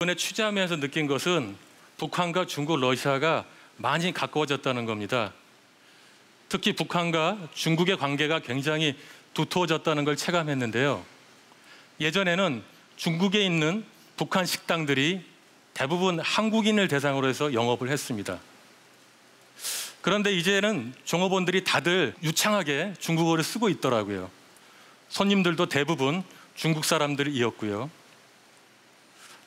이번에 취재하면서 느낀 것은 북한과 중국, 러시아가 많이 가까워졌다는 겁니다. 특히 북한과 중국의 관계가 굉장히 두터워졌다는 걸 체감했는데요. 예전에는 중국에 있는 북한 식당들이 대부분 한국인을 대상으로 해서 영업을 했습니다. 그런데 이제는 종업원들이 다들 유창하게 중국어를 쓰고 있더라고요. 손님들도 대부분 중국 사람들이었고요.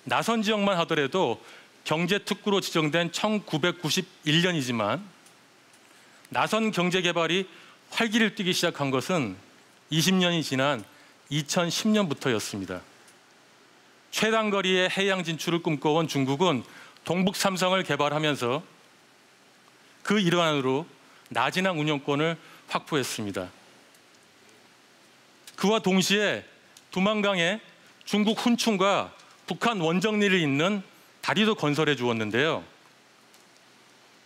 나선 지역만 하더라도 경제특구로 지정된 1991년이지만 나선 경제개발이 활기를 띠기 시작한 것은 20년이 지난 2010년부터였습니다. 최단거리의 해양 진출을 꿈꿔온 중국은 동북 삼성을 개발하면서 그 일환으로 나진항 운영권을 확보했습니다. 그와 동시에 두만강에 중국 훈춘과 북한 원정리를 잇는 다리도 건설해 주었는데요.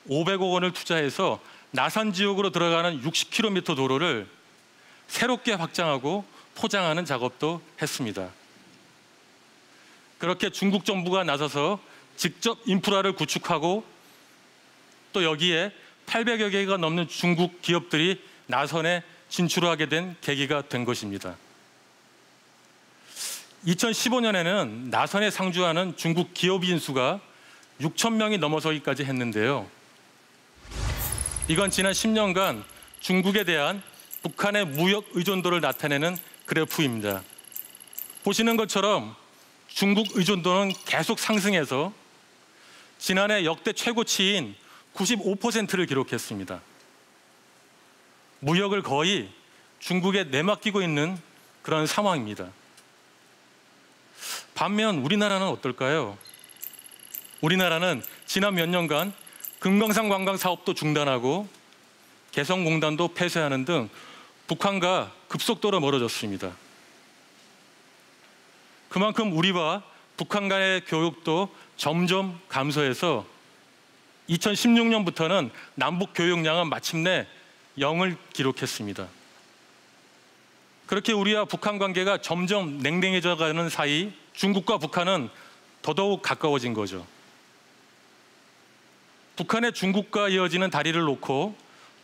500억 원을 투자해서 나산 지역으로 들어가는 60km 도로를 새롭게 확장하고 포장하는 작업도 했습니다. 그렇게 중국 정부가 나서서 직접 인프라를 구축하고 또 여기에 800여 개가 넘는 중국 기업들이 나선에 진출하게 된 계기가 된 것입니다. 2015년에는 나선에 상주하는 중국 기업인 수가 6천 명이 넘어서기까지 했는데요. 이건 지난 10년간 중국에 대한 북한의 무역 의존도를 나타내는 그래프입니다. 보시는 것처럼 중국 의존도는 계속 상승해서 지난해 역대 최고치인 95%를 기록했습니다. 무역을 거의 중국에 내맡기고 있는 그런 상황입니다. 반면 우리나라는 어떨까요? 우리나라는 지난 몇 년간 금강산 관광 사업도 중단하고 개성공단도 폐쇄하는 등 북한과 급속도로 멀어졌습니다. 그만큼 우리와 북한 간의 교역도 점점 감소해서 2016년부터는 남북 교역량은 마침내 0을 기록했습니다. 그렇게 우리와 북한 관계가 점점 냉랭해져 가는 사이 중국과 북한은 더더욱 가까워진 거죠. 북한의 중국과 이어지는 다리를 놓고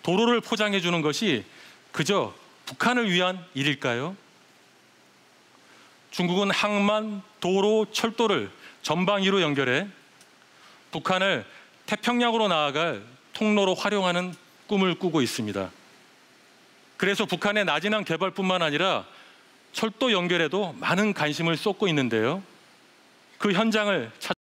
도로를 포장해 주는 것이 그저 북한을 위한 일일까요? 중국은 항만, 도로, 철도를 전방위로 연결해 북한을 태평양으로 나아갈 통로로 활용하는 꿈을 꾸고 있습니다. 그래서 북한의 나진항 개발뿐만 아니라 철도 연결에도 많은 관심을 쏟고 있는데요. 그 현장을